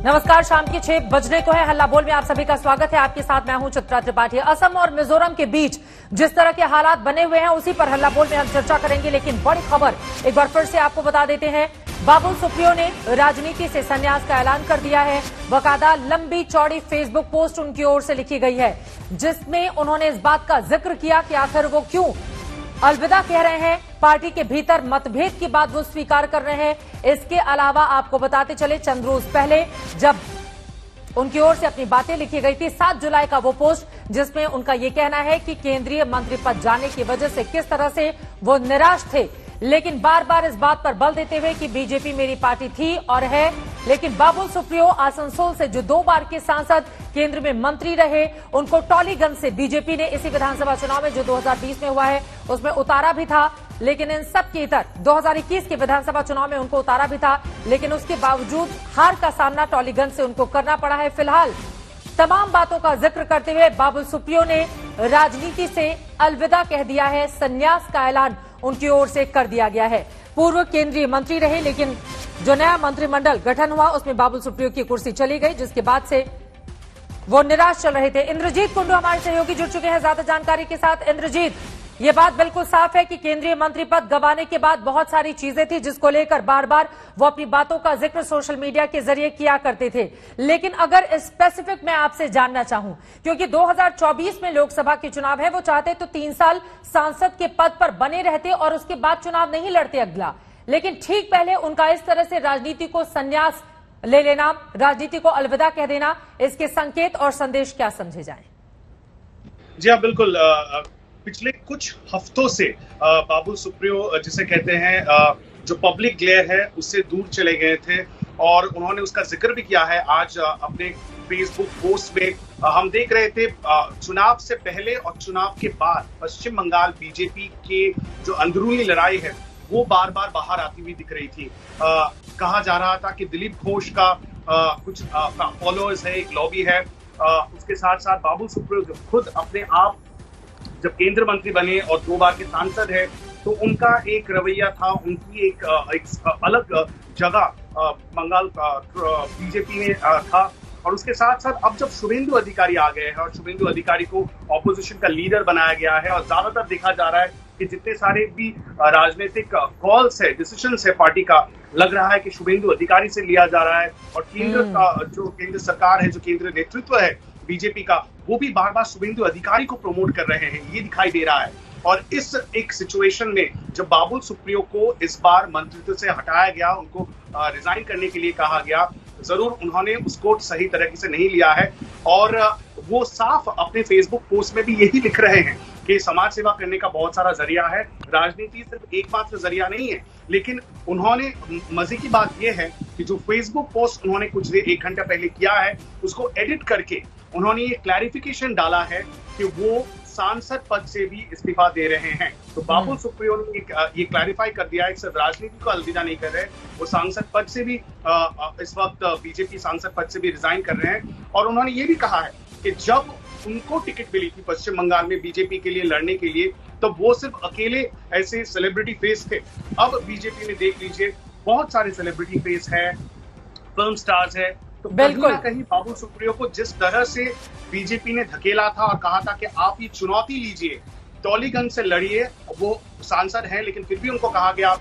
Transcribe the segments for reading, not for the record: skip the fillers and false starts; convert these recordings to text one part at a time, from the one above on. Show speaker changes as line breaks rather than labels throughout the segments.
नमस्कार, शाम के 6 बजने को है। हल्ला बोल में आप सभी का स्वागत है। आपके साथ मैं हूं चित्रा त्रिपाठी। असम और मिजोरम के बीच जिस तरह के हालात बने हुए हैं उसी पर हल्ला बोल में हम चर्चा करेंगे। लेकिन बड़ी खबर एक बार फिर से आपको बता देते हैं। बाबुल सुप्रियो ने राजनीति से संन्यास का ऐलान कर दिया है। बकायदा लंबी चौड़ी फेसबुक पोस्ट उनकी ओर से लिखी गई है जिसमें उन्होंने इस बात का जिक्र किया कि आखिर वो क्यों अलविदा कह रहे हैं। पार्टी के भीतर मतभेद की बात वो स्वीकार कर रहे हैं। इसके अलावा आपको बताते चले, चंद रोज पहले जब उनकी ओर से अपनी बातें लिखी गई थी, 7 जुलाई का वो पोस्ट जिसमें उनका ये कहना है कि केंद्रीय मंत्री पद जाने की वजह से किस तरह से वो निराश थे, लेकिन बार बार इस बात पर बल देते हुए कि बीजेपी मेरी पार्टी थी और है। लेकिन बाबुल सुप्रियो आसनसोल से जो 2 बार के सांसद केंद्र में मंत्री रहे, उनको टॉलीगंज से बीजेपी ने इसी विधानसभा चुनाव में जो 2020 में हुआ है उसमें उतारा भी था। लेकिन इन सब के इतर 2021 के विधानसभा चुनाव में उनको उतारा भी था, लेकिन उसके बावजूद हार का सामना टॉलीगंज से उनको करना पड़ा है। फिलहाल तमाम बातों का जिक्र करते हुए बाबुल सुप्रियो ने राजनीति से अलविदा कह दिया है। संन्यास का ऐलान उनकी ओर से कर दिया गया है। पूर्व केंद्रीय मंत्री रहे, लेकिन जो नया मंत्रिमंडल गठन हुआ उसमें बाबुल सुप्रियो की कुर्सी चली गई, जिसके बाद से वो निराश चल रहे थे। इंद्रजीत कुंडू हमारे सहयोगी जुड़ चुके हैं ज्यादा जानकारी के साथ। इंद्रजीत, ये बात बिल्कुल साफ है कि केंद्रीय मंत्री पद गंवाने के बाद बहुत सारी चीजें थी जिसको लेकर बार बार वो अपनी बातों का जिक्र सोशल मीडिया के जरिए किया करते थे। लेकिन अगर स्पेसिफिक मैं आपसे जानना चाहूं, क्योंकि 2024 में लोकसभा के चुनाव है, वो चाहते तो 3 साल सांसद के पद पर बने रहते और उसके बाद चुनाव नहीं लड़ते अगला, लेकिन ठीक पहले उनका इस तरह से राजनीति को संन्यास ले लेना, राजनीति को अलविदा कह देना, इसके संकेत और संदेश क्या समझे जाएं?
जी हाँ, बिल्कुल। पिछले कुछ हफ्तों से बाबुल सुप्रियो जिसे कहते हैं जो पब्लिक ग्लेयर है उससे दूर चले गए थे और उन्होंने उसका जिक्र भी किया है आज अपने फेसबुक पोस्ट में। हम देख रहे थे चुनाव से पहले और चुनाव के बाद पश्चिम बंगाल बीजेपी के जो अंदरूनी लड़ाई है वो बार बार बाहर आती हुई दिख रही थी। कहा जा रहा था कि दिलीप घोष का कुछ फॉलोअर्स है, एक लॉबी है। उसके साथ साथ बाबुल सुप्रियो जो खुद अपने आप जब केंद्र मंत्री बने और 2 बार के सांसद है, तो उनका एक रवैया था, उनकी एक अलग जगह बंगाल बीजेपी में था। और उसके साथ साथ अब जब शुभेंदु अधिकारी आ गए हैं और शुभेंदु अधिकारी को ऑपोजिशन का लीडर बनाया गया है और ज्यादातर देखा जा रहा है कि जितने सारे भी राजनीतिक कॉल्स है, डिसीजंस है पार्टी का, लग रहा है कि शुभेंदु अधिकारी से लिया जा रहा है। और केंद्र का जो केंद्र सरकार है, जो केंद्र नेतृत्व है बीजेपी का, वो भी बार बार शुभेंदु अधिकारी को प्रमोट कर रहे हैं, ये दिखाई दे रहा है। और इस एक सिचुएशन में जब बाबुल सुप्रियो को इस बार मंत्रित्व से हटाया गया, उनको रिजाइन करने के लिए कहा गया, जरूर उन्होंने उसको सही तरीके से नहीं लिया है। और वो साफ अपने फेसबुक पोस्ट में भी यही लिख रहे हैं कि समाज सेवा करने का बहुत सारा जरिया है, राजनीति सिर्फ एकमात्र जरिया नहीं है। लेकिन उन्होंने, मजे की बात यह है कि जो फेसबुक पोस्ट उन्होंने कुछ 1 घंटा पहले किया है उसको एडिट करके उन्होंने ये क्लैरिफिकेशन डाला है कि वो सांसद पद से भी इस्तीफा दे रहे हैं। तो बाबुल सुप्रियो ने ये क्लैरिफाई कर दिया है कि सिर्फ राजनीति को अलविदा नहीं कर रहे, वो सांसद पद से भी इस वक्त बीजेपी सांसद पद से भी रिजाइन कर रहे हैं। और उन्होंने ये भी कहा है कि जब उनको टिकट मिली थी पश्चिम बंगाल में बीजेपी के लिए लड़ने के लिए, तो वो सिर्फ अकेले ऐसे सेलिब्रिटी फेस थे। अब बीजेपी में देख लीजिए बहुत सारे सेलिब्रिटी फेस है, फिल्म स्टार्स है। तो कहीं ना कहीं बाबुल सुप्रियो को जिस तरह से बीजेपी ने धकेला था और कहा था कि आप ये चुनौती लीजिए, टॉलीगंज से लड़िए, वो सांसद हैं लेकिन फिर भी उनको कहा गया आप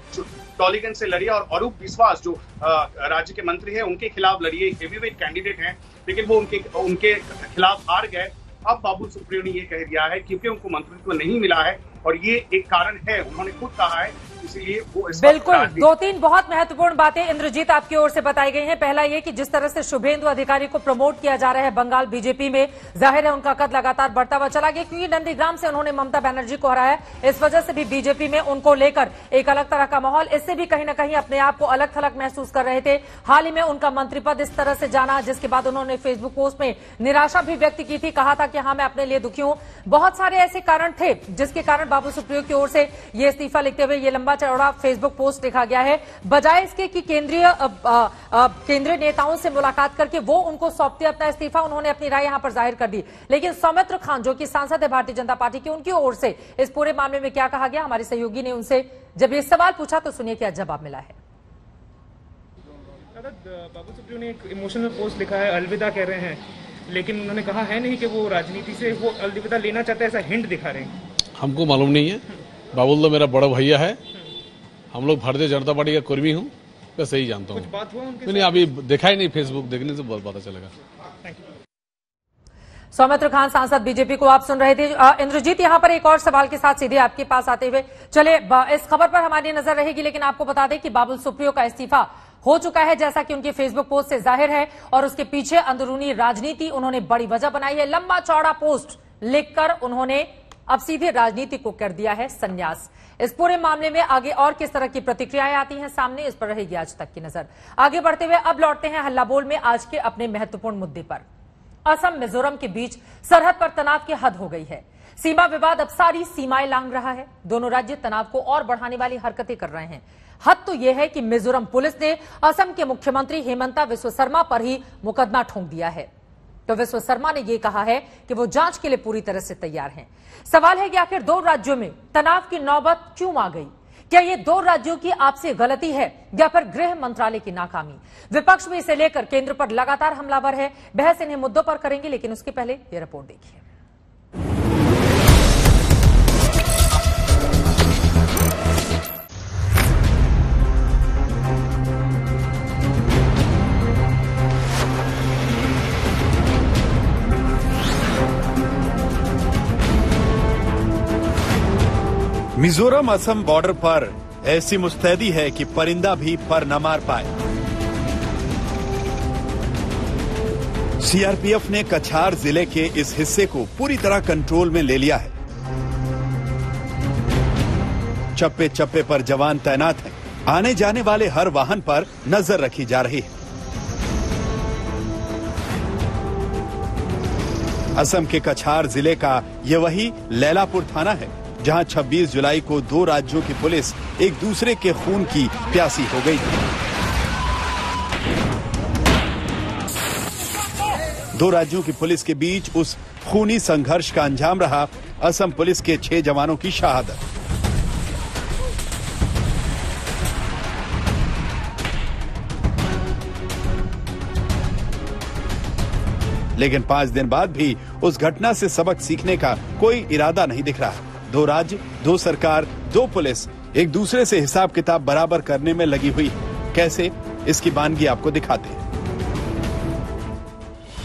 टॉलीगंज से लड़िए और अरूप विश्वास जो राज्य के मंत्री हैं उनके खिलाफ लड़िए, हेवीवेट कैंडिडेट हैं, लेकिन वो उनके खिलाफ हार गए। अब बाबुल सुप्रियो ने ये कह दिया है क्योंकि उनको मंत्रित्व नहीं मिला है और ये एक कारण है, उन्होंने खुद कहा है, इसीलिए वो
बिल्कुल 2-3 बहुत महत्वपूर्ण बातें इंद्रजीत आपकी ओर से बताई गई हैं। पहला ये कि जिस तरह से शुभेंदु अधिकारी को प्रमोट किया जा रहा है बंगाल बीजेपी में, जाहिर है उनका कद लगातार बढ़ता हुआ चला गया, क्योंकि नंदीग्राम से उन्होंने ममता बनर्जी को हराया। इस वजह से भी बीजेपी में उनको लेकर एक अलग तरह का माहौल, इससे भी कहीं ना कहीं अपने आप को अलग थलग महसूस कर रहे थे। हाल ही में उनका मंत्री पद इस तरह से जाना, जिसके बाद उन्होंने फेसबुक पोस्ट में निराशा भी व्यक्त की थी, कहा था कि हाँ मैं अपने लिए दुखी हूं। बहुत सारे ऐसे कारण थे जिसके कारण बाबुल सुप्रियो की ओर से ये इस्तीफा लिखते हुए ये लंबा चौड़ा फेसबुक पोस्ट लिखा गया है। बजाय इसके कि केंद्रीय नेताओं से मुलाकात करके वो उनको सौंपते अपना इस्तीफा, उन्होंने अपनी राय यहां पर जाहिर कर दी। लेकिन सौमित्र खान जो कि सांसद है भारतीय जनता पार्टी की, उनकी ओर से इस पूरे मामले में क्या कहा गया, हमारे सहयोगी ने उनसे जब ये सवाल पूछा तो सुनिए क्या जवाब मिला है।
बाबुल सुप्रियो ने एक इमोशनल पोस्ट लिखा है, अलविदा कह रहे हैं, लेकिन उन्होंने कहा है नहीं कि वो राजनीति से वो अलविदा लेना चाहते हैं, ऐसा हिंट दिखा रहे हैं। हमको
मालूम नहीं है, बाबुल तो मेरा बड़ा भैया है, हम लोग भारतीय जनता पार्टी का कर्मी हूँ, मैं सही जानता हूँ। कुछ बात हुआ उनके? नहीं, अभी देखा ही नहीं, फेसबुक देखने से बहुत पता चलेगा।
सौमित्र खान सांसद बीजेपी को आप सुन रहे थे। इंद्रजीत, यहां पर एक और सवाल के साथ सीधे आपके पास आते हुए चले, इस खबर पर हमारी नजर रहेगी, लेकिन आपको बता दें कि बाबुल सुप्रियो का इस्तीफा हो चुका है, जैसा कि उनके फेसबुक पोस्ट से जाहिर है, और उसके पीछे अंदरूनी राजनीति उन्होंने बड़ी वजह बनाई है। लंबा चौड़ा पोस्ट लिखकर उन्होंने अब सीधे राजनीति को कर दिया है संन्यास। इस पूरे मामले में आगे और किस तरह की प्रतिक्रियाएं आती हैं सामने, इस पर रहेगी आज तक की नजर। आगे बढ़ते हुए अब लौटते हैं हल्ला बोल में आज के अपने महत्वपूर्ण मुद्दे पर। असम मिजोरम के बीच सरहद पर तनाव की हद हो गई है। सीमा विवाद अब सारी सीमाएं लांघ रहा है। दोनों राज्य तनाव को और बढ़ाने वाली हरकतें कर रहे हैं। हद तो यह है कि मिजोरम पुलिस ने असम के मुख्यमंत्री हेमंता बिस्वा शर्मा पर ही मुकदमा ठोंक दिया है। तो बिस्वा शर्मा ने यह कहा है कि वो जांच के लिए पूरी तरह से तैयार हैं। सवाल है कि आखिर दो राज्यों में तनाव की नौबत क्यों आ गई? क्या ये दो राज्यों की आपसी गलती है या फिर गृह मंत्रालय की नाकामी? विपक्ष भी इसे लेकर केंद्र पर लगातार हमलावर है। बहस इन्हीं मुद्दों पर करेंगे, लेकिन उसके पहले ये रिपोर्ट देखिए।
मिजोरम असम बॉर्डर पर ऐसी मुस्तैदी है कि परिंदा भी पर न मार पाए। सीआरपीएफ ने कछार जिले के इस हिस्से को पूरी तरह कंट्रोल में ले लिया है। चप्पे चप्पे पर जवान तैनात हैं। आने जाने वाले हर वाहन पर नजर रखी जा रही है। असम के कछार जिले का यह वही लैलापुर थाना है जहां 26 जुलाई को दो राज्यों की पुलिस एक दूसरे के खून की प्यासी हो गई थी। दो राज्यों की पुलिस के बीच उस खूनी संघर्ष का अंजाम रहा असम पुलिस के 6 जवानों की शहादत। लेकिन 5 दिन बाद भी उस घटना से सबक सीखने का कोई इरादा नहीं दिख रहा। दो राज्य, दो सरकार, दो पुलिस एक दूसरे से हिसाब किताब बराबर करने में लगी हुई है। कैसे, इसकी वानगी आपको दिखाते हैं।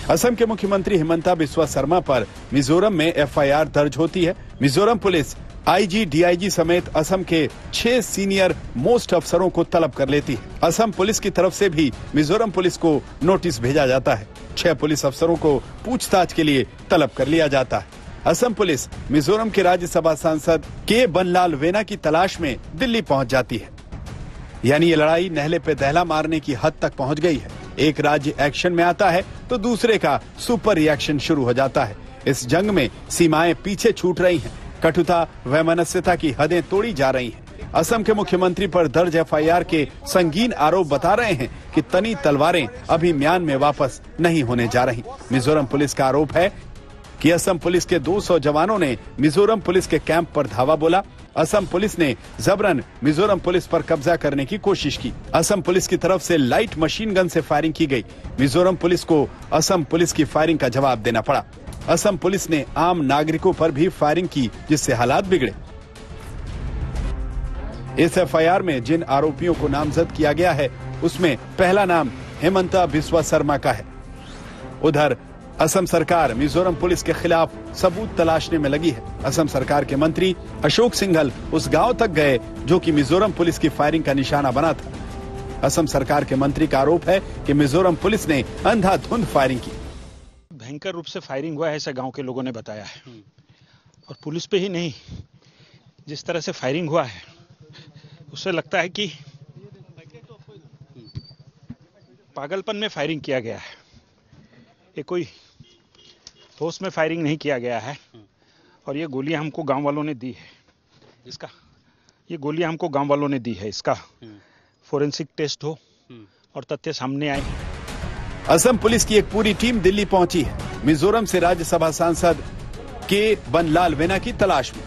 असम के मुख्यमंत्री हेमंता बिस्वा शर्मा पर मिजोरम में एफआईआर दर्ज होती है। मिजोरम पुलिस आईजी, डीआईजी समेत असम के 6 सीनियर मोस्ट अफसरों को तलब कर लेती है। असम पुलिस की तरफ से भी मिजोरम पुलिस को नोटिस भेजा जाता है। 6 पुलिस अफसरों को पूछताछ के लिए तलब कर लिया जाता है। असम पुलिस मिजोरम के राज्यसभा सांसद के बनलाल वेना की तलाश में दिल्ली पहुंच जाती है। यानी ये लड़ाई नहले पे दहला मारने की हद तक पहुंच गई है। एक राज्य एक्शन में आता है तो दूसरे का सुपर रिएक्शन शुरू हो जाता है। इस जंग में सीमाएं पीछे छूट रही हैं। कटुता, वैमनस्यता की हदें तोड़ी जा रही हैं। असम के मुख्यमंत्री पर दर्ज एफआईआर के संगीन आरोप बता रहे हैं कि तनी तलवारें अभी म्यान में वापस नहीं होने जा रही। मिजोरम पुलिस का आरोप है कि असम पुलिस के 200 जवानों ने मिजोरम पुलिस के कैंप पर धावा बोला। असम पुलिस ने जबरन मिजोरम पुलिस पर कब्जा करने की कोशिश की। असम पुलिस की तरफ से लाइट मशीन गन से फायरिंग की गई। मिजोरम पुलिस को असम पुलिस की फायरिंग का जवाब देना पड़ा। असम पुलिस ने आम नागरिकों पर भी फायरिंग की, जिससे हालात बिगड़े। इस एफआईआर में जिन आरोपियों को नामजद किया गया है उसमें पहला नाम हेमंता बिस्वा शर्मा का है। उधर असम सरकार मिजोरम पुलिस के खिलाफ सबूत तलाशने में लगी है। असम सरकार के मंत्री अशोक सिंघल उस गांव तक गए जो कि मिजोरम पुलिस की फायरिंग का निशाना बना था। असम सरकार के मंत्री का आरोप है कि मिजोरम पुलिस ने अंधाधुंध फायरिंग की।
भयंकर रूप से फायरिंग हुआ है, ऐसा गांव के लोगों ने बताया है। और पुलिस पे ही नहीं, जिस तरह से फायरिंग हुआ है उससे लगता है कि पागलपन में फायरिंग किया गया है। ये कोई होश में फायरिंग नहीं किया गया है। और ये गोलियां हमको गांव वालों ने दी है। ये गोलियां हमको गांव वालों ने दी है। इसका फोरेंसिक टेस्ट हो और तथ्य सामने आए।
असम पुलिस की एक पूरी टीम दिल्ली पहुंची है, मिजोरम से राज्यसभा सांसद के बनलाल वेना की तलाश में।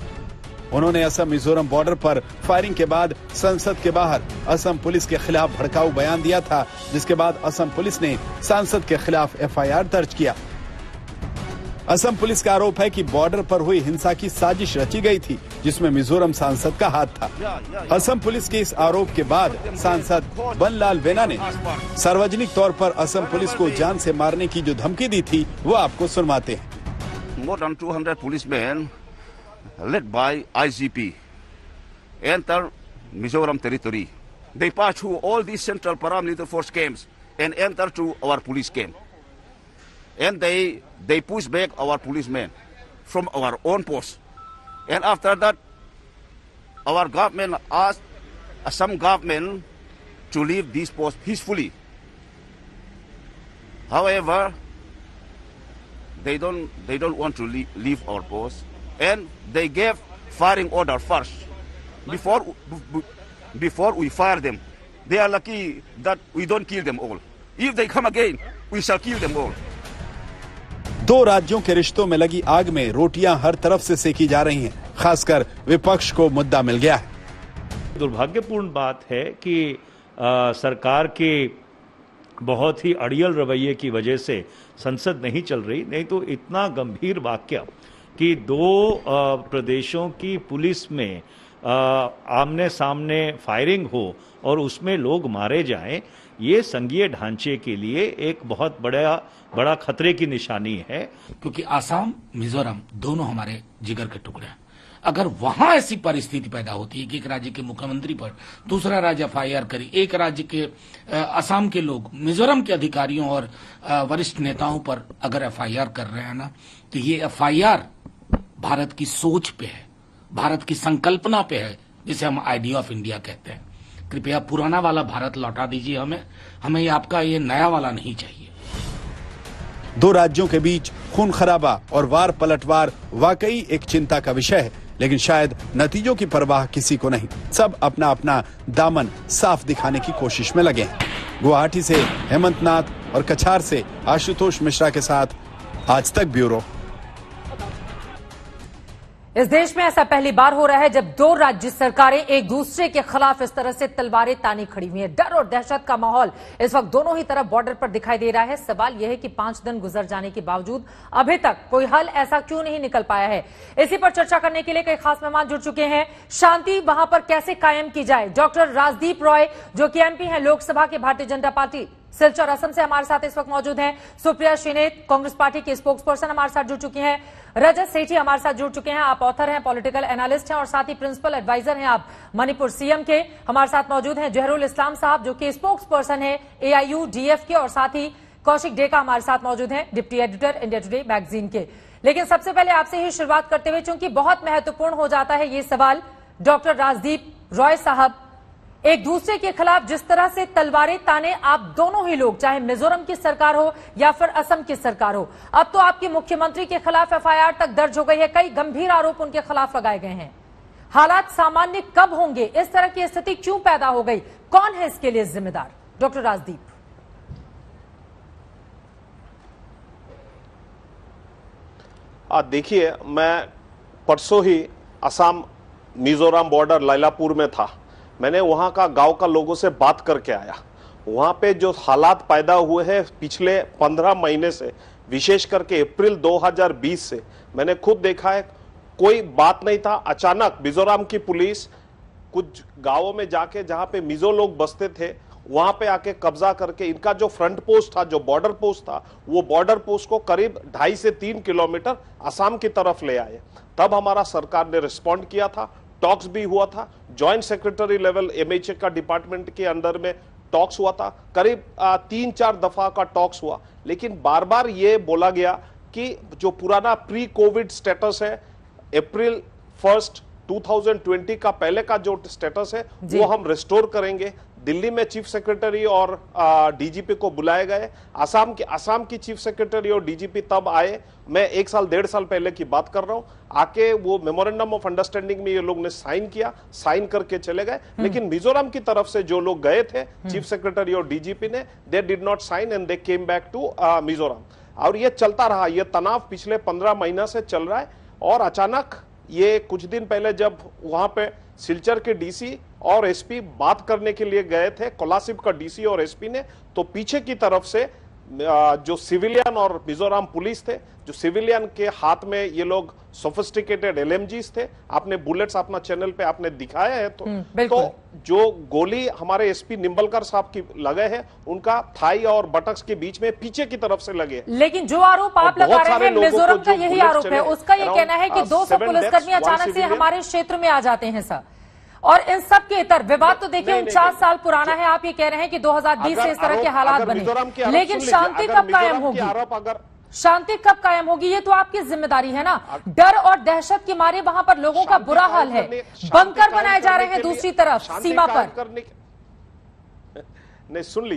उन्होंने असम मिजोरम बॉर्डर पर फायरिंग के बाद संसद के बाहर असम पुलिस के खिलाफ भड़काऊ बयान दिया था, जिसके बाद असम पुलिस ने सांसद के खिलाफ एफआईआर दर्ज किया। असम पुलिस का आरोप है कि बॉर्डर पर हुई हिंसा की साजिश रची गई थी, जिसमें मिजोरम सांसद का हाथ था। असम पुलिस के इस आरोप के बाद सांसद बनलाल वेना ने सार्वजनिक तौर पर असम पुलिस को जान से मारने की जो धमकी दी थी वो आपको सुनवाते हैं।
More than 200 policemen led by IGP enter Mizoram territory. They pass through all these central paramilitary force camps and enter to our police camp. And they push back our policemen from our own post. And after that, our government asked Assam government to leave this post peacefully. However, they don't want to leave our post, and they gave firing order first before we fire them. They are lucky that we don't kill them all. If they come again, we shall kill them all.
दो राज्यों के रिश्तों में लगी आग में रोटियां हर तरफ से सेकी जा रही हैं, खासकर विपक्ष को मुद्दा मिल गया है।
दुर्भाग्यपूर्ण बात है कि सरकार के बहुत ही अड़ियल रवैये की वजह से संसद नहीं चल रही, नहीं तो इतना गंभीर वाक्य कि दो प्रदेशों की पुलिस में आमने सामने फायरिंग हो और उसमें लोग मारे जाएं, ये संघीय ढांचे के लिए एक बहुत बड़ा खतरे की निशानी है।
क्योंकि आसाम मिजोरम दोनों हमारे जिगर के टुकड़े हैं। अगर वहां ऐसी परिस्थिति पैदा होती है कि एक राज्य के मुख्यमंत्री पर दूसरा राज्य एफआईआर करे, एक राज्य के असम के लोग मिजोरम के अधिकारियों और वरिष्ठ नेताओं पर अगर एफआईआर कर रहे हैं ना, तो ये एफआईआर भारत की सोच पे है, भारत की संकल्पना पे है, जिसे हम आइडिया ऑफ इंडिया कहते हैं। कृपया पुराना वाला भारत लौटा दीजिए हमें आपका ये नया वाला नहीं चाहिए।
दो राज्यों के बीच खून खराबा और वार पलटवार वाकई एक चिंता का विषय है, लेकिन शायद नतीजों की परवाह किसी को नहीं। सब अपना अपना दामन साफ दिखाने की कोशिश में लगे हैं। गुवाहाटी से हेमंत नाथ और कछार से आशुतोष मिश्रा के साथ आज तक ब्यूरो।
इस देश में ऐसा पहली बार हो रहा है जब दो राज्य सरकारें एक दूसरे के खिलाफ इस तरह से तलवारें तानी खड़ी हुई हैं। डर और दहशत का माहौल इस वक्त दोनों ही तरफ बॉर्डर पर दिखाई दे रहा है। सवाल यह है कि 5 दिन गुजर जाने के बावजूद अभी तक कोई हल ऐसा क्यों नहीं निकल पाया है। इसी पर चर्चा करने के लिए कई खास मेहमान जुड़ चुके हैं। शांति वहां पर कैसे कायम की जाए, डॉक्टर राजदीप रॉय जो कि एमपी हैं लोकसभा के भारतीय जनता पार्टी सिलचर असम से हमारे साथ इस वक्त मौजूद हैं। सुप्रिया श्रीनेत कांग्रेस पार्टी के स्पोक्स पर्सन हमारे साथ जुड़ चुके हैं। रजत सेठी हमारे साथ जुड़ चुके हैं, आप ऑथर हैं, पॉलिटिकल एनालिस्ट हैं और साथ ही प्रिंसिपल एडवाइजर हैं आप मणिपुर सीएम के। हमारे साथ मौजूद हैं जहरुल इस्लाम साहब जो कि स्पोक्स पर्सन है AIUDF के, और साथ ही कौशिक डेका हमारे साथ मौजूद हैं, deputy editor India today magazine के। लेकिन सबसे पहले आपसे ही शुरुआत करते हुए, चूंकि बहुत महत्वपूर्ण हो जाता है ये सवाल, डॉक्टर राजदीप रॉय साहब, एक दूसरे के खिलाफ जिस तरह से तलवारें ताने आप दोनों ही लोग, चाहे मिजोरम की सरकार हो या फिर असम की सरकार हो, अब तो आपके मुख्यमंत्री के खिलाफ एफआईआर तक दर्ज हो गई है, कई गंभीर आरोप उनके खिलाफ लगाए गए हैं। हालात सामान्य कब होंगे, इस तरह की स्थिति क्यों पैदा हो गई, कौन है इसके लिए जिम्मेदार? डॉक्टर राजदीप।
देखिए, मैं परसों ही असम मिजोरम बॉर्डर लैलापुर में था। मैंने वहां का गांव का लोगों से बात करके आया। वहां पे जो हालात पैदा हुए हैं पिछले 15 महीने से, विशेष करके अप्रैल 2020 से, मैंने खुद देखा है। कोई बात नहीं था, अचानक मिजोरम की पुलिस कुछ गांवों में जाके जहां पे मिजो लोग बसते थे वहां पे आके कब्जा करके इनका जो फ्रंट पोस्ट था, जो बॉर्डर पोस्ट था, वो बॉर्डर पोस्ट को करीब 2.5 से 3 किलोमीटर असम की तरफ ले आए। तब हमारा सरकार ने रिस्पॉन्ड किया था, टॉक्स भी हुआ था, जॉइंट सेक्रेटरी लेवल MHA का डिपार्टमेंट के अंदर में टॉक्स हुआ था, करीब 3-4 दफा का टॉक्स हुआ। लेकिन बार बार ये बोला गया कि जो पुराना प्री कोविड स्टेटस है, अप्रैल 1 2020 का पहले का जो स्टेटस है वो हम रिस्टोर करेंगे। दिल्ली में चीफ सेक्रेटरी और DGP को बुलाए गए। असम की चीफ सेक्रेटरी और DGP तब आए, मैं 1 साल 1.5 साल पहले की बात कर रहा हूं। आके वो मेमोरेंडम ऑफ अंडरस्टैंडिंग में ये लोग ने साइन किया, साइन करके चले गए। लेकिन मिजोरम की तरफ से जो लोग गए थे, चीफ सेक्रेटरी और DGP ने, they did not sign and they came back to Mizoram. और ये चलता रहा, ये तनाव पिछले 15 महीना से चल रहा है। और अचानक ये कुछ दिन पहले जब वहां पे सिलचर के डीसी और एसपी बात करने के लिए गए थे, कोलासिब का डीसी और एसपी ने, तो पीछे की तरफ से जो सिविलियन और मिजोरम पुलिस थे, जो सिविलियन के हाथ में ये लोग सोफिस्टिकेटेड एलएमजीज थे, आपने बुलेट्स अपना चैनल पे आपने दिखाया है, तो जो गोली हमारे एसपी निंबलकर साहब की लगे हैं, उनका थाई और बटक्स के बीच में पीछे की तरफ से लगे।
लेकिन जो आरोप आप लगा रहे हैं, मिजोरम का यही आरोप है, उसका ये कहना है कि 200 पुलिसकर्मी अचानक से हमारे क्षेत्र में आ जाते हैं सर। और इन सब के इतर विवाद तो देखिए 49 साल पुराना है। आप ये कह रहे हैं कि 2020 से इस तरह के हालात बने, लेकिन शांति कब कायम होगी? शांति कब कायम होगी, ये तो आपकी जिम्मेदारी है ना। डर और दहशत के मारे वहां पर लोगों का बुरा हाल है, बंकर बनाए जा रहे हैं दूसरी तरफ सीमा पर।
नहीं, सुन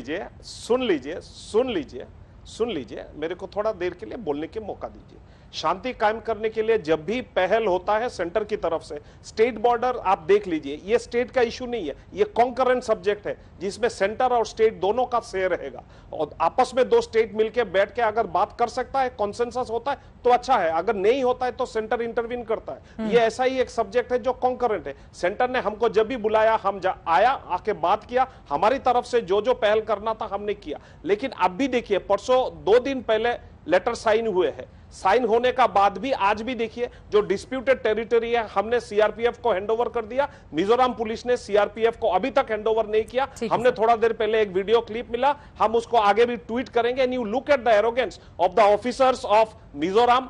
लीजिए, मेरे को थोड़ा देर के लिए बोलने के मौका दीजिए। शांति कायम करने के लिए जब भी पहल होता है सेंटर की तरफ से, स्टेट बॉर्डर आप देख लीजिए, ये स्टेट का इशू नहीं है, ये कॉन्करेंट सब्जेक्ट है जिसमें सेंटर और स्टेट दोनों का शेयर रहेगा। और आपस में दो स्टेट मिलकर बैठ के अगर बात कर सकता है, कॉन्सेंसस होता है तो अच्छा है, अगर नहीं होता है तो सेंटर इंटरवीन करता है। ये ऐसा ही एक सब्जेक्ट है जो कॉन्करेंट है। सेंटर ने हमको जब भी बुलाया, हम आया, आके बात किया, हमारी तरफ से जो जो पहल करना था हमने किया। लेकिन अब भी देखिए, परसों 2 दिन पहले लेटर साइन हुए हैं, साइन होने का बाद भी आज भी देखिए जो डिस्प्यूटेड टेरिटरी है, हमने सीआरपीएफ को हैंडओवर कर दिया, मिजोरम पुलिस ने सीआरपीएफ को अभी तक हैंडओवर नहीं किया। हमने थोड़ा देर पहले एक वीडियो क्लिप मिला, हम उसको आगे भी ट्वीट करेंगे। And you look at the arrogance of the officers of Mizoram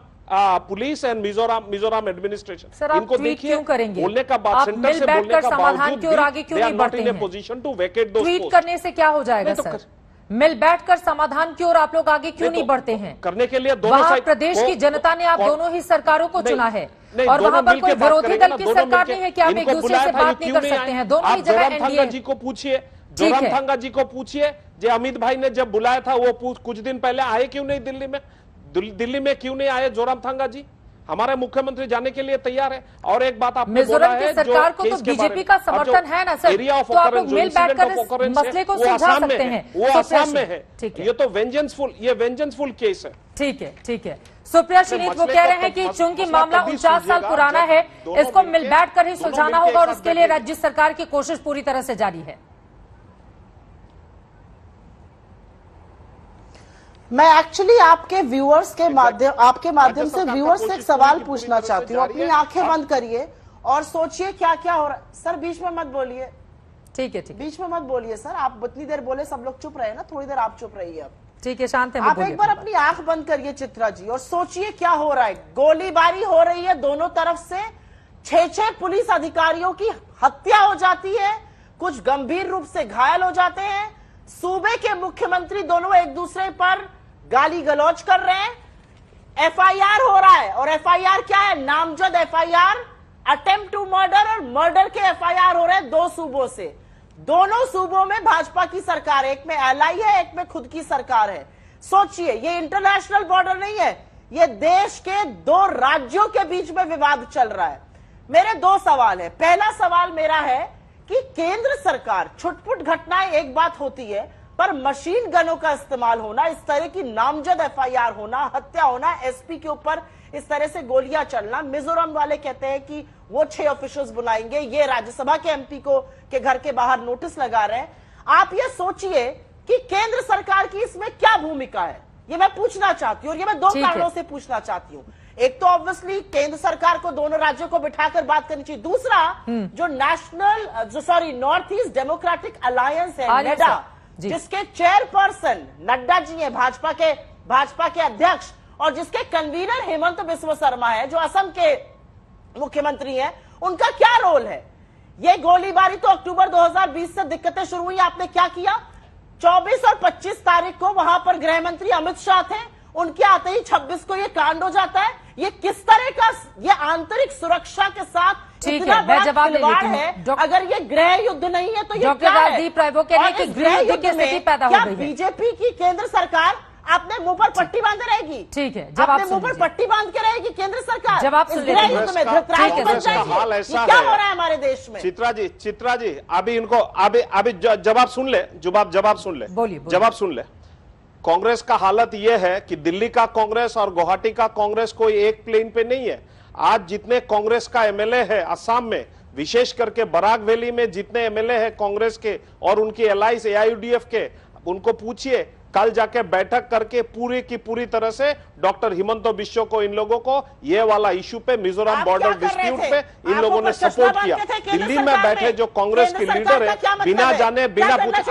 police and Mizoram administration. इनको देखिए, बोलने का बाद सेंटर से बोलने का बावजूद भी they are not in a position to vacate those post.
Tweet करने से क्या हो जाएगा सर? मिल बैठकर समाधान की ओर आप लोग आगे क्यों नहीं बढ़ते हैं?
करने के लिए दोनों साइड,
प्रदेश की जनता ने आप दोनों ही सरकारों को चुना है और वहां पर कोई विरोधी दल की सरकार नहीं है कि आप एक दूसरे से बात नहीं कर सकते हैं। दोनों ही जगह एनडीए
जी को पूछिए, जोरामथंगा जी को पूछिए, जो अमित भाई ने जब बुलाया था वो कुछ दिन पहले आए क्यों नहीं दिल्ली में? दिल्ली में क्यों नहीं आए जोरामथंगा जी? हमारे मुख्यमंत्री जाने के लिए तैयार है। और एक बात आपने बोला है,
सरकार को तो बीजेपी का समर्थन है ना सर, तो आप लोग मिल बैठकर इस मसले को सुलझा सकते हैं।
वो आसाम में है, ये तो वेंजेंसफुल केस है।
ठीक है। सुप्रिया श्रीनीत वो कह रहे हैं कि चूंकि मामला 49 साल पुराना है, इसको मिल बैठकर ही सुलझाना होगा और उसके लिए राज्य सरकार की कोशिश पूरी तरह से जारी है।
मैं एक्चुअली आपके व्यूअर्स के माध्यम से व्यूअर्स से एक सवाल पूछना चाहती हूँ। अपनी आंखें बंद करिए और सोचिए क्या क्या हो रहा है। सर बीच में मत बोलिए,
ठीक है,
बीच में मत बोलिए सर। आप इतनी देर बोले, सब लोग चुप रहे ना, थोड़ी देर आप चुप रहिए अब।
ठीक है, शांत है।
आप एक बार अपनी आंख बंद करिए चित्रा जी और सोचिए क्या हो रहा है। गोलीबारी हो रही है दोनों तरफ से, 6 पुलिस अधिकारियों की हत्या हो जाती है, कुछ गंभीर रूप से घायल हो जाते हैं। सूबे के मुख्यमंत्री दोनों एक दूसरे पर गाली गलौज कर रहे हैं। एफआईआर हो रहा है और एफआईआर क्या है? नामजद एफआईआर, अटेम्प्ट टू मर्डर और मर्डर के एफआईआर हो रहे हैं 2 सूबों से। दोनों सूबों में भाजपा की सरकार है, एक में एलआई है, एक में खुद की सरकार है। सोचिए, ये इंटरनेशनल बॉर्डर नहीं है, ये देश के 2 राज्यों के बीच में विवाद चल रहा है। मेरे 2 सवाल है। पहला सवाल मेरा है कि केंद्र सरकार, छुटपुट घटनाएं एक बात होती है, पर मशीन गनों का इस्तेमाल होना, इस तरह की नामजद एफआईआर होना, हत्या होना, एसपी के ऊपर इस तरह से गोलियां चलना। मिजोरम वाले कहते हैं कि वो 6 ऑफिशियल्स बुलाएंगे, ये राज्यसभा के एमपी के घर के बाहर नोटिस लगा रहे हैं। आप ये सोचिए कि केंद्र सरकार की इसमें क्या भूमिका है, ये मैं पूछना चाहती हूँ और ये मैं 2 कारणों से पूछना चाहती हूँ। एक तो ऑब्वियसली केंद्र सरकार को दोनों राज्यों को बिठाकर बात करनी चाहिए। दूसरा, जो नॉर्थ ईस्ट डेमोक्रेटिक अलायंस है, नेडा, जिसके चेयरपर्सन नड्डा जी हैं, भाजपा के अध्यक्ष, और जिसके कन्वीनर हेमंत बिस्व शर्मा है जो असम के मुख्यमंत्री हैं, उनका क्या रोल है? ये गोलीबारी तो अक्टूबर 2020 से दिक्कतें शुरू हुई। आपने क्या किया? 24 और 25 तारीख को वहां पर गृह मंत्री अमित शाह थे, उनके आते ही 26 को ये कांड हो जाता है। ये किस तरह का, ये आंतरिक सुरक्षा के साथ इतना बड़ा खिलवाड़ है। अगर ये गृह युद्ध नहीं है तो ये क्या है?
गृह युद्ध की स्थिति पैदा हो गई है।
बीजेपी की केंद्र सरकार अपने मुंह पर पट्टी बांधे रहेगी?
ठीक है,
अपने मुंह पर पट्टी बांध के रहेगी केंद्र सरकार।
जवाब सुन लीजिए।
गृह युद्ध में धृतराष्ट्र बन जाएगी। क्या हो रहा है हमारे देश में?
चित्रा जी अभी इनको अभी जवाब सुन ले, जवाब सुन ले। कांग्रेस का हालत यह है कि दिल्ली का कांग्रेस और गुवाहाटी का कांग्रेस कोई एक प्लेन पे नहीं है। आज जितने कांग्रेस का एमएलए है असम में, विशेष करके बराक वैली में जितने एमएलए हैं कांग्रेस के और उनकी एलाइंस एआईयूडीएफ के, उनको पूछिए, कल जाके बैठक करके पूरी की पूरी तरह से डॉक्टर हिमंता बिश्व को, इन लोगों को ये वाला इशू पे, मिजोरम बॉर्डर डिस्प्यूट पे इन लोगों ने सपोर्ट किया। दिल्ली में बैठे जो कांग्रेस की लीडर है, बिना जाने बिना पूछे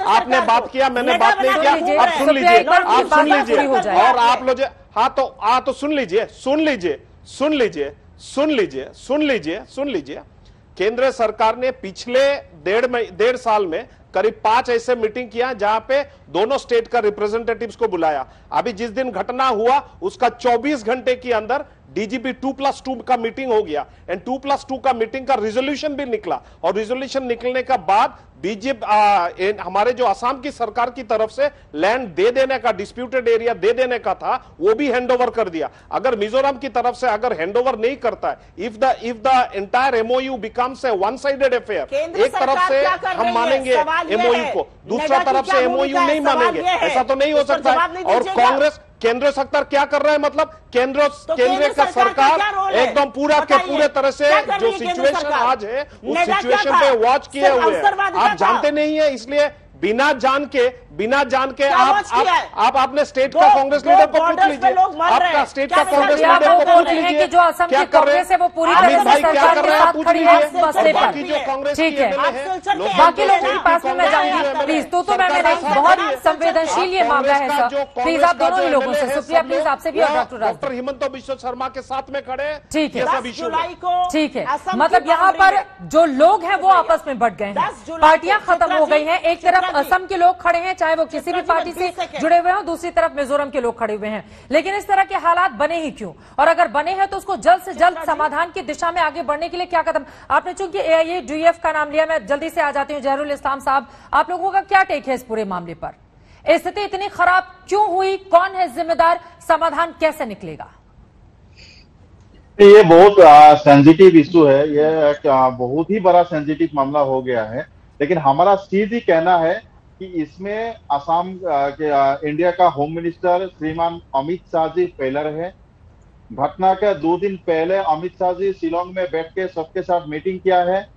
आपने बात किया, मैंने बात नहीं किया। अब सुन लीजिए, आप सुन लीजिए, और आप लोग हाँ तो सुन लीजिए, सुन लीजिए, सुन लीजिए, सुन लीजिए, सुन लीजिए, सुन लीजिए। केंद्र सरकार ने पिछले 1.5 साल में करीब 5 ऐसे मीटिंग किया जहां पे दोनों स्टेट का रिप्रेजेंटेटिव्स को बुलाया। अभी जिस दिन घटना हुआ उसका 24 घंटे के अंदर डीजीपी 2+2 का मीटिंग हो गया एंड 2+2 का मीटिंग का रिजोल्यूशन भी निकला, और रिजोल्यूशन निकलने का बाद बीजेपी हमारे जो असम की सरकार की तरफ से लैंड दे देने का, डिस्प्यूटेड एरिया दे देने का था, वो भी हैंडओवर कर दिया। अगर मिजोरम की तरफ से अगर हैंडओवर नहीं करता है, if the entire MOU becomes a one sided affair, एक तरफ से हम मानेंगे एमओयू को, दूसरा तरफ से एमओयू नहीं मानेंगे, ऐसा तो नहीं हो सकता है। और कांग्रेस, केंद्र सरकार क्या कर रहा है, मतलब केंद्र का सरकार एकदम पूरा के पूरे तरह से जो सिचुएशन आज है उस सिचुएशन पे वॉच किए हुए हैं। आप जानते नहीं है, इसलिए बिना जान के आप अपने स्टेट का कांग्रेस लीडर को पूछ लीजिए, आपका स्टेट का कांग्रेस लीडर को पूछ लीजिए
जो असम की कांग्रेस है वो पूरी तरह से सरकार के साथ खड़ी है इस मसले पर। ठीक है, बाकी लोगों के पास में मैं जाऊंगी प्लीज। तो मैम, बहुत संवेदनशील ये मामला है सर, प्लीज आप दोनों ही लोगों से, सुप्रिया प्लीज आपसे भी, और
डॉक्टर हिमंता बिश्व शर्मा के साथ में खड़े।
ठीक है, ठीक है, मतलब यहाँ पर जो लोग हैं वो आपस में बट गए हैं, पार्टियां खत्म हो गई हैं। एक तरफ असम के लोग खड़े हैं, चाहे वो किसी भी पार्टी से जुड़े हुए हों, दूसरी तरफ मिजोरम के लोग खड़े हुए हैं। लेकिन इस तरह के हालात बने ही क्यों, और अगर बने हैं तो उसको जल्द से जल्द समाधान की दिशा में आगे बढ़ने के लिए क्या कदम? आपने चूंकि एआईयूडीएफ का नाम लिया, मैं जल्दी से आ जाती हूँ। जहरुल इस्लाम साहब, आप लोगों का क्या टेक है इस पूरे मामले पर? स्थिति इतनी खराब क्यों हुई, कौन है जिम्मेदार, समाधान कैसे निकलेगा?
ये बहुत सेंसिटिव इशू है, ये बहुत ही बड़ा सेंसिटिव मामला हो गया है। लेकिन हमारा सीधी कहना है कि इसमें असम के इंडिया का होम मिनिस्टर श्रीमान अमित शाह जी फेलर है। घटना के 2 दिन पहले अमित शाह जी शिलोंग में बैठ के सबके साथ मीटिंग किया है,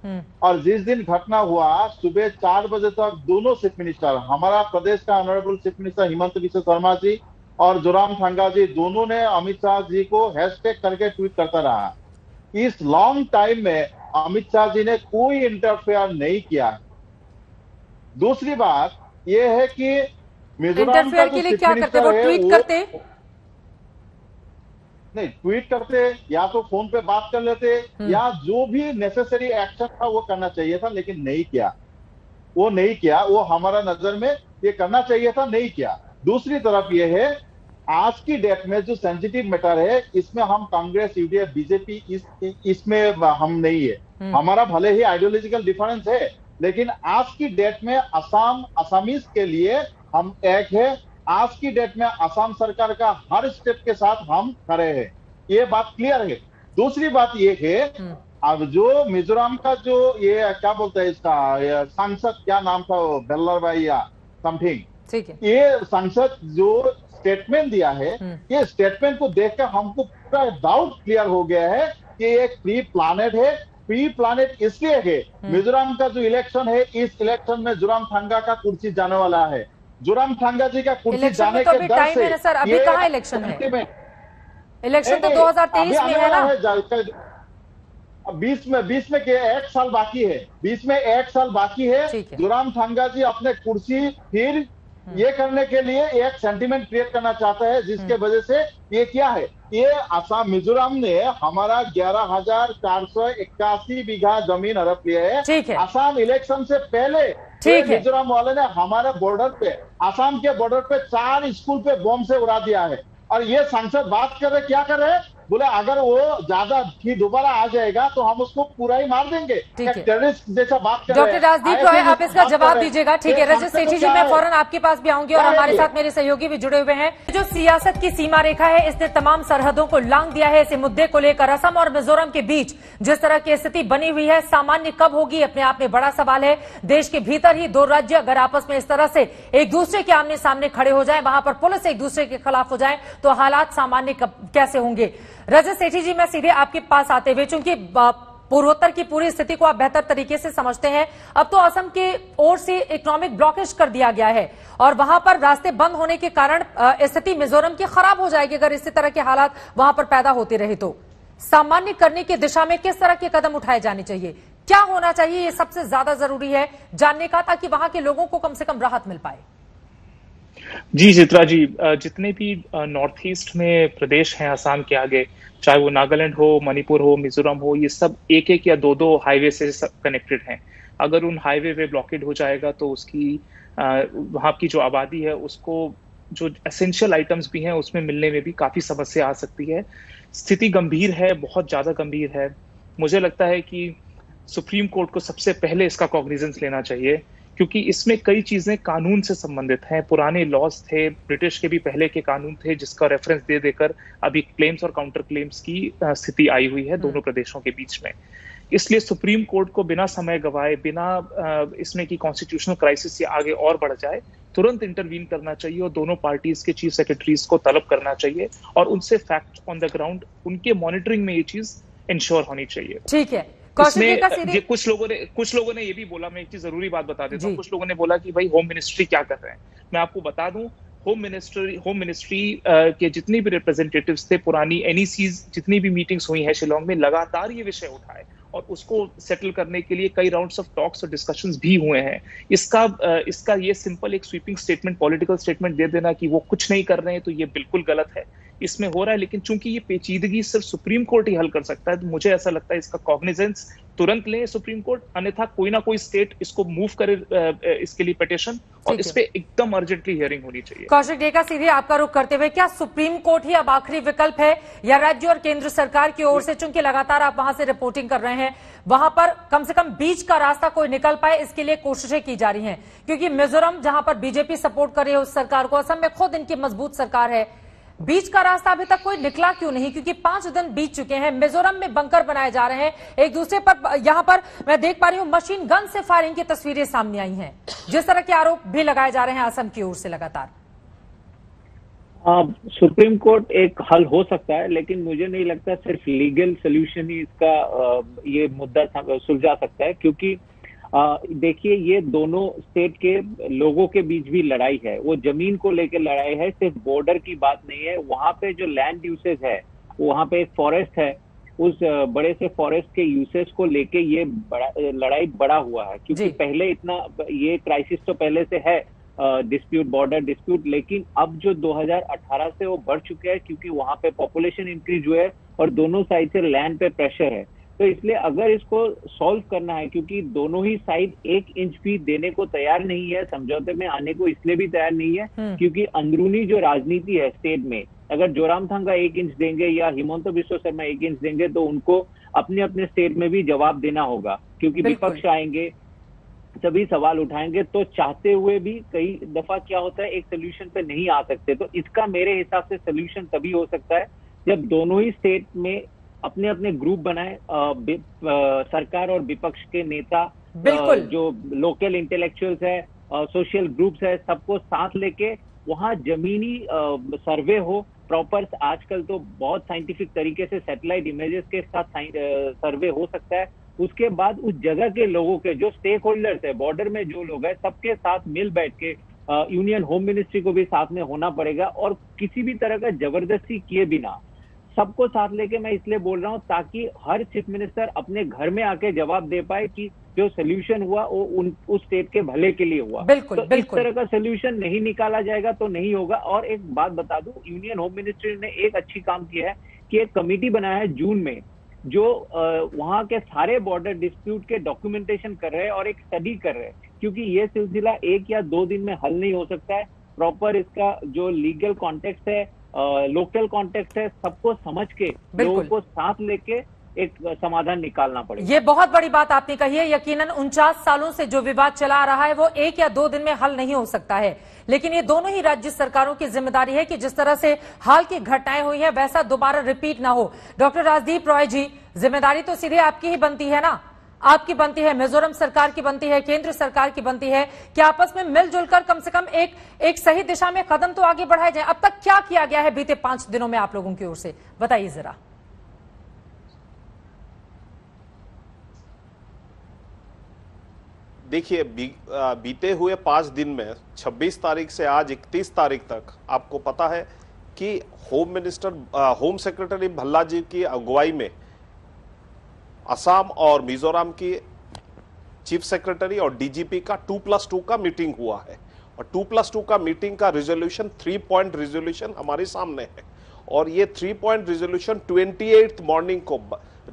और जिस दिन घटना हुआ सुबह 4 बजे तक दोनों चीफ मिनिस्टर, हमारा प्रदेश का honourable chief minister Himanta Biswa Sarma ji और जोरामथंगा जी, दोनों ने अमित शाह जी को हैशटैग करके ट्वीट करता रहा। इस लॉन्ग टाइम में अमित शाह जी ने कोई इंटरफेयर नहीं किया। दूसरी बात यह है कि मिजोरम का
के लिए क्या करते, वो ट्वीट करते
नहीं, ट्वीट करते या तो फोन पे बात कर लेते, या जो भी नेसेसरी एक्शन था वो करना चाहिए था, लेकिन नहीं किया। वो नहीं किया, वो हमारा नजर में ये करना चाहिए था, नहीं किया। दूसरी तरफ ये है, आज की डेट में जो सेंसिटिव मैटर है, इसमें हम कांग्रेस, यूडीएफ, बीजेपी इसमें हम नहीं है। हमारा भले ही आइडियोलॉजिकल डिफरेंस है, लेकिन आज की डेट में असमीज के लिए हम एक है। आज की डेट में असम सरकार का हर स्टेप के साथ हम खड़े हैं, ये बात क्लियर है। दूसरी बात ये है, अब जो मिजोरम का जो ये क्या बोलते हैं इसका सांसद, क्या नाम था, बेल्लर भाई या समथिंग, ठीक है, ये सांसद जो स्टेटमेंट दिया है, ये स्टेटमेंट को देखकर हमको पूरा डाउट क्लियर हो गया है कि एक प्री प्लानेड है। प्री प्लानेट इसलिए है, मिजोरम का जो इलेक्शन है, इस इलेक्शन में जोरामथंगा का कुर्सी जाने वाला है। जोरामथंगा जी का कुर्सी जाने के डर से,
सर अभी कहाँ इलेक्शन है? इलेक्शन तो 2023 में है ना,
20 में के 1 साल बाकी है, 20 में 1 साल बाकी है। जोरामथंगा जी अपने कुर्सी फिर ये करने के लिए एक सेंटिमेंट क्रिएट करना चाहता है, जिसके वजह से ये क्या है, ये असम मिजोरम ने हमारा 11,481 बीघा जमीन हड़प लिया है। असम इलेक्शन से पहले मिजोरम वाले ने हमारे बॉर्डर पे, असम के बॉर्डर पे 4 स्कूल पे बम से उड़ा दिया है। और ये सांसद बात कर रहे, क्या कर रहे हैं, बोले अगर वो ज्यादा दोबारा आ जाएगा तो हम उसको पूरा ही मार देंगे, टेररिस्ट जैसा बात कर रहे हैं।
डॉक्टर राजदीप रॉय, आप इसका जवाब दीजिएगा। ठीक है, रजत सेठी जी, मैं फौरन आपके पास भी आऊंगी, और हमारे साथ मेरे सहयोगी भी जुड़े हुए हैं। जो सियासत की सीमा रेखा है, इसने तमाम सरहदों को लांघ दिया है। इस मुद्दे को लेकर असम और मिजोरम के बीच जिस तरह की स्थिति बनी हुई है, सामान्य कब होगी, अपने आप में बड़ा सवाल है। देश के भीतर ही 2 राज्य अगर आपस में इस तरह से एक दूसरे के आमने सामने खड़े हो जाए, वहां पर पुलिस एक दूसरे के खिलाफ हो जाए, तो हालात सामान्य कैसे होंगे? रजत सेठी जी, मैं सीधे आपके पास आते हुए, चूंकि पूर्वोत्तर की पूरी स्थिति को आप बेहतर तरीके से समझते हैं, अब तो असम की ओर से इकोनॉमिक ब्लॉकेज कर दिया गया है और वहां पर रास्ते बंद होने के कारण स्थिति मिजोरम की खराब हो जाएगी अगर इसी तरह के हालात वहां पर पैदा होते रहे तो। सामान्य करने की दिशा में किस तरह के कदम उठाए जाने चाहिए, क्या होना चाहिए, ये सबसे ज्यादा जरूरी है जानने का, ताकि वहां के लोगों को कम से कम राहत मिल पाए।
जी चित्रा जी, जितने भी नॉर्थ ईस्ट में प्रदेश हैं असम के आगे, चाहे वो नागालैंड हो, मणिपुर हो, मिजोरम हो, ये सब एक एक या दो दो हाईवे से कनेक्टेड हैं। अगर उन हाईवे पे ब्लॉकेड हो जाएगा तो उसकी वहाँ की जो आबादी है उसको जो एसेंशियल आइटम्स भी हैं उसमें मिलने में भी काफी समस्या आ सकती है। स्थिति गंभीर है, बहुत ज्यादा गंभीर है। मुझे लगता है कि सुप्रीम कोर्ट को सबसे पहले इसका कॉग्निजेंस लेना चाहिए, क्योंकि इसमें कई चीजें कानून से संबंधित हैं। पुराने लॉज थे, ब्रिटिश के भी पहले के कानून थे, जिसका रेफरेंस दे देकर अभी क्लेम्स और काउंटर क्लेम्स की स्थिति आई हुई है दोनों प्रदेशों के बीच में। इसलिए सुप्रीम कोर्ट को बिना समय गवाए, बिना इसमें की कॉन्स्टिट्यूशनल क्राइसिस या आगे और बढ़ जाए, तुरंत इंटरवीन करना चाहिए और दोनों पार्टीज के चीफ सेक्रेटरीज को तलब करना चाहिए और उनसे फैक्ट ऑन द ग्राउंड, उनके मॉनिटरिंग में ये चीज इंश्योर होनी चाहिए।
ठीक है।
इसमें कुछ लोगों ने ये भी बोला, मैं एक चीज जरूरी बात बता देता हूँ, कुछ लोगों ने बोला कि भाई होम मिनिस्ट्री क्या कर रहे हैं। मैं आपको बता दूं, होम मिनिस्ट्री के जितने भी रिप्रेजेंटेटिव्स थे, पुरानी एनईसीज जितनी भी मीटिंग्स हुई है शिलोंग में, लगातार ये विषय उठाए और उसको सेटल करने के लिए कई राउंड्स ऑफ टॉक्स और डिस्कशंस भी हुए हैं। इसका ये सिंपल एक स्वीपिंग स्टेटमेंट, पॉलिटिकल स्टेटमेंट दे देना कि वो कुछ नहीं कर रहे हैं, तो ये बिल्कुल गलत है। इसमें हो रहा है, लेकिन चूंकि ये पेचीदगी सिर्फ सुप्रीम कोर्ट ही हल कर सकता है, तो मुझे ऐसा लगता है इसका कॉग्निजेंस तुरंत ले सुप्रीम कोर्ट, अन्यथा कोई ना कोई स्टेट इसको मूव करे इसके लिए पिटीशन, और इस पे एकदम अर्जेंटली हियरिंग होनी चाहिए।
कौशिक डेका, सीधे आपका रुख करते हुए, क्या सुप्रीम कोर्ट ही अब आखिरी विकल्प है या राज्य और केंद्र सरकार की ओर से, चूंकि लगातार आप वहां से रिपोर्टिंग कर रहे हैं, वहां पर कम से कम बीच का रास्ता कोई निकल पाए, इसके लिए कोशिशें की जा रही हैं? क्योंकि मिजोरम जहां पर बीजेपी सपोर्ट कर रही है उस सरकार को, असम में खुद इनकी मजबूत सरकार है, बीच का रास्ता अभी तक कोई निकला क्यों नहीं? क्योंकि 5 दिन बीत चुके हैं, मिजोरम में बंकर बनाए जा रहे हैं एक दूसरे पर। यहां पर मैं देख पा रही हूं मशीन गन से फायरिंग की तस्वीरें सामने आई हैं, जिस तरह के आरोप भी लगाए जा रहे हैं असम की ओर से लगातार।
सुप्रीम कोर्ट एक हल हो सकता है, लेकिन मुझे नहीं लगता सिर्फ लीगल सोल्यूशन ही इसका ये मुद्दा सुलझा सकता है, क्योंकि देखिए ये दोनों स्टेट के लोगों के बीच भी लड़ाई है, वो जमीन को लेकर लड़ाई है, सिर्फ बॉर्डर की बात नहीं है। वहां पे जो लैंड यूसेज है, वहां पे एक फॉरेस्ट है, उस बड़े से फॉरेस्ट के यूसेज को लेके ये लड़ाई बड़ा हुआ है, क्योंकि पहले इतना ये क्राइसिस तो पहले से है, डिस्प्यूट, बॉर्डर डिस्प्यूट, लेकिन अब जो 2018 से वो बढ़ चुके हैं, क्योंकि वहां पे पॉपुलेशन इंक्रीज हुआ है और दोनों साइड से लैंड पे प्रेशर है। तो इसलिए अगर इसको सॉल्व करना है, क्योंकि दोनों ही साइड 1 इंच भी देने को तैयार नहीं है, समझौते में आने को इसलिए भी तैयार नहीं है क्योंकि अंदरूनी जो राजनीति है स्टेट में, अगर जोरामथंगा 1 इंच देंगे या हिमंत बिस्वा शर्मा 1 इंच देंगे, तो उनको अपने अपने स्टेट में भी जवाब देना होगा, क्योंकि विपक्ष आएंगे, सभी सवाल उठाएंगे, तो चाहते हुए भी कई दफा क्या होता है, एक सोल्यूशन पे नहीं आ सकते। तो इसका मेरे हिसाब से सोल्यूशन तभी हो सकता है जब दोनों ही स्टेट में अपने अपने ग्रुप बनाए, सरकार और विपक्ष के नेता, जो लोकल इंटेलेक्चुअल्स है, सोशल ग्रुप्स है, सबको साथ लेके वहाँ जमीनी सर्वे हो प्रॉपर। आजकल तो बहुत साइंटिफिक तरीके से सैटेलाइट इमेजेस के साथ सर्वे हो सकता है। उसके बाद उस जगह के लोगों के जो स्टेक होल्डर्स है, बॉर्डर में जो लोग हैं, सबके साथ मिल बैठ के यूनियन होम मिनिस्ट्री को भी साथ में होना पड़ेगा, और किसी भी तरह का जबरदस्ती किए बिना सबको साथ लेके, मैं इसलिए बोल रहा हूं ताकि हर चीफ मिनिस्टर अपने घर में आके जवाब दे पाए कि जो सोल्यूशन हुआ वो उस स्टेट के भले के लिए हुआ।
बिल्कुल,
तो इस तरह का सोल्यूशन नहीं निकाला जाएगा तो नहीं होगा। और एक बात बता दूं, यूनियन होम मिनिस्ट्री ने एक अच्छी काम किया है कि एक कमेटी बनाया है जून में, जो वहां के सारे बॉर्डर डिस्प्यूट के डॉक्यूमेंटेशन कर रहे हैं और एक स्टडी कर रहे हैं, क्योंकि ये सिलसिला 1 या 2 दिन में हल नहीं हो सकता है। प्रॉपर इसका जो लीगल कॉन्टेक्स्ट है, लोकल कॉन्टेक्स्ट है, सबको समझ के लोगों को साथ लेके एक समाधान निकालना पड़ेगा।
ये बहुत बड़ी बात आपने कही है। यकीनन 49 सालों से जो विवाद चला आ रहा है वो 1 या 2 दिन में हल नहीं हो सकता है, लेकिन ये दोनों ही राज्य सरकारों की जिम्मेदारी है कि जिस तरह से हाल की घटनाएं हुई है वैसा दोबारा रिपीट ना हो। डॉक्टर राजदीप रॉय जी, जिम्मेदारी तो सीधे आपकी ही बनती है ना, आपकी बनती है, मिजोरम सरकार की बनती है, केंद्र सरकार की बनती है कि आपस में मिलजुल कर कम से कम एक सही दिशा में कदम तो आगे बढ़ाए जाए। अब तक क्या किया गया है बीते 5 दिनों में आप लोगों की ओर से, बताइए जरा।
देखिए बीते हुए 5 दिन में 26 तारीख से आज 31 तारीख तक आपको पता है कि होम सेक्रेटरी भल्ला जी की अगुवाई में असम और मिजोरम की चीफ सेक्रेटरी और डीजीपी का 2+2 का मीटिंग हुआ है और 2+2 का मीटिंग का रिजोल्यूशन 3 पॉइंट रिजोल्यूशन हमारे सामने है और ये 3 पॉइंट रिजोल्यूशन 28 मॉर्निंग को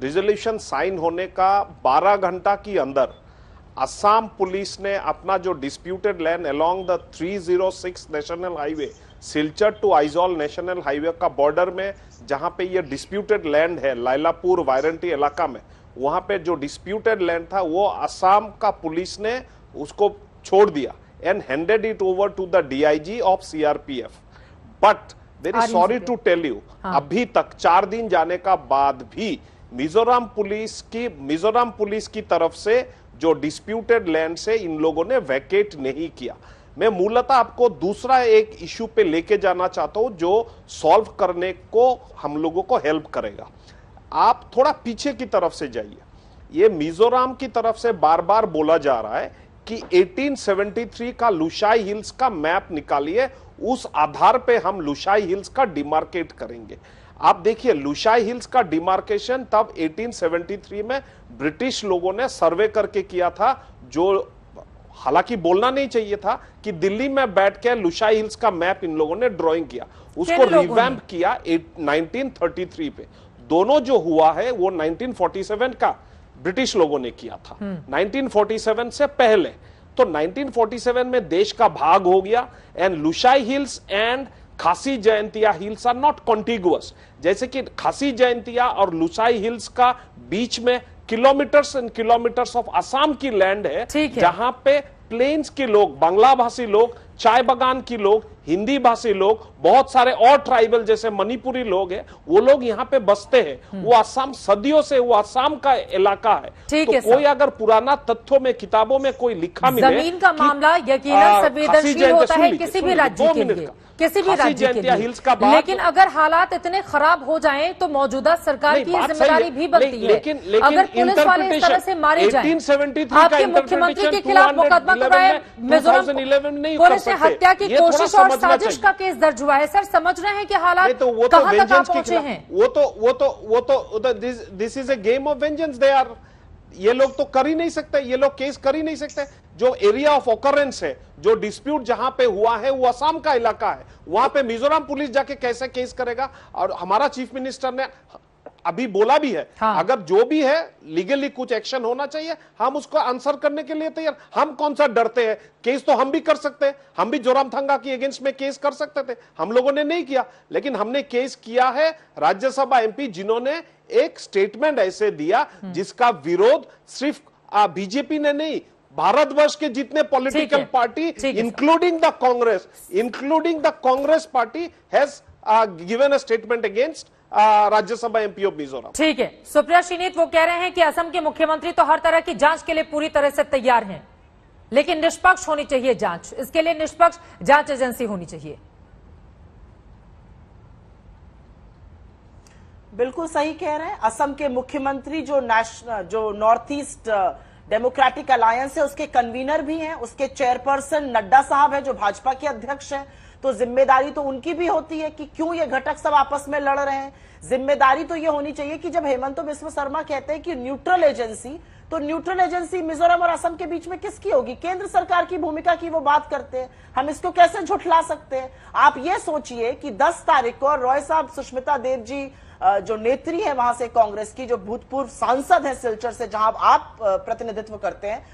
रिजोल्यूशन साइन होने का 12 घंटा के अंदर असम पुलिस ने अपना जो disputed land along the 306 national highway Silchar to Aizawl national highway का बॉर्डर में जहां पे ये डिस्प्यूटेड लैंड है लाइलापुर वारंटी इलाका में, वहां पे जो डिस्प्यूटेड लैंड था वो असम का पुलिस ने उसको छोड़ दिया and handed it over to the DIG of CRPF. But very sorry to tell you, अभी तक 4 दिन जाने का बाद भी मिजोरम पुलिस की तरफ से जो डिस्प्यूटेड लैंड से इन लोगों ने वैकेट नहीं किया। मैं मूलतः आपको दूसरा एक इश्यू पे लेके जाना चाहता हूं जो सॉल्व करने को हम लोगों को हेल्प करेगा। आप थोड़ा पीछे की तरफ से जाइए। ये मिजोरम की तरफ से बार बार बोला जा रहा है कि 1873 का लुशाई हिल्स का मैप निकालिए, उस आधार पे हम लुशाई हिल्स का डिमार्केट करेंगे। आप देखिए लुशाई हिल्स का डिमार्केशन तब 1873 में ब्रिटिश लोगों ने सर्वे करके किया था, जो हालांकि बोलना नहीं चाहिए था कि दिल्ली में बैठ के लुशाई हिल्स का मैप इन लोगों ने ड्राइंग किया, उसको रिवैम्प किया 1933 पे। दोनों जो हुआ है वो 1947 का ब्रिटिश लोगों ने किया था, 1947 से पहले। तो 1947 में देश का भाग हो गया and Lushai hills and Khasi Jaintia hills are not contiguous. जैसे कि खासी जयंतिया और लुसाई हिल्स का बीच में kilometres and kilometres of Assam की लैंड है, जहां पे प्लेन्स के लोग, बांग्ला भाषी लोग, चाय बागान की लोग, हिंदी भाषी लोग, बहुत सारे और ट्राइबल जैसे मणिपुरी लोग हैं, वो लोग यहाँ पे बसते हैं। वो असम सदियों से वो असम का इलाका है। तो कोई अगर पुराना तथ्यों में किताबों में कोई लिखा मिले,
जमीन का मामला यकीनन संवेदनशील होता है किसी भी राज्य के लिए, किसी भी राज्य के लिए। लेकिन अगर हालात इतने खराब हो जाएं तो मौजूदा सरकार की जिम्मेदारी भी बनती है। अगर पुलिस वाले इस तरह से मारे जाएं, आपके मुख्यमंत्री के खिलाफ मुकदमा कराए, मिजोरम पुलिस ने हत्या की कोशिश और साजिश का केस दर्ज हुआ है। सर समझ रहे हैं कि हालात कहां तक आप पहुंचे हैं?
वो तो this is a game of vengeance. They are, ये लोग तो कर ही नहीं सकते, ये लोग केस कर ही नहीं सकते। जो एरिया ऑफ ऑकरेंस है, जो डिस्प्यूट जहां पे हुआ है वो असम का इलाका है, वहां पे मिजोरम पुलिस जाके कैसे केस करेगा? और हमारा चीफ मिनिस्टर ने अभी बोला भी है, अगर जो भी है लीगली कुछ एक्शन होना चाहिए, हम उसको आंसर करने के लिए तैयार। हम कौन सा डरते हैं? केस तो हम भी कर सकते हैं, हम भी जोरामथंगा की अगेंस्ट में केस कर सकते थे, हम लोगों ने नहीं किया। लेकिन हमने केस किया है राज्यसभा एमपी जिन्होंने एक स्टेटमेंट ऐसे दिया जिसका विरोध सिर्फ बीजेपी ने नहीं, भारतवर्ष के जितने political party including the Congress party has given a statement against Rajya Sabha MP of Mizoram.
ठीक है, सुप्रिया श्रीनीत वो कह रहे हैं कि असम के मुख्यमंत्री तो हर तरह की जांच के लिए पूरी तरह से तैयार हैं, लेकिन निष्पक्ष होनी चाहिए जांच, इसके लिए निष्पक्ष जांच एजेंसी होनी चाहिए।
बिल्कुल सही कह रहे हैं। असम के मुख्यमंत्री जो नॉर्थ ईस्ट डेमोक्रेटिक अलायंस है उसके कन्वीनर भी हैं, उसके चेयरपर्सन नड्डा साहब है जो भाजपा के अध्यक्ष हैं। तो जिम्मेदारी तो उनकी भी होती है कि क्यों ये घटक सब आपस में लड़ रहे हैं। जिम्मेदारी तो ये होनी चाहिए कि जब हेमंत बिस्वा शर्मा कहते हैं कि न्यूट्रल एजेंसी, तो न्यूट्रल एजेंसी मिजोरम और असम के बीच में किसकी होगी? केंद्र सरकार की भूमिका की वो बात करते हैं, हम इसको कैसे झुठला सकते हैं? आप ये सोचिए कि 10 तारीख को रॉय साहब, सुष्मिता देव जी जो नेत्री है वहां से कांग्रेस की, जो भूतपूर्व सांसद है सिलचर से जहां आप प्रतिनिधित्व करते हैं,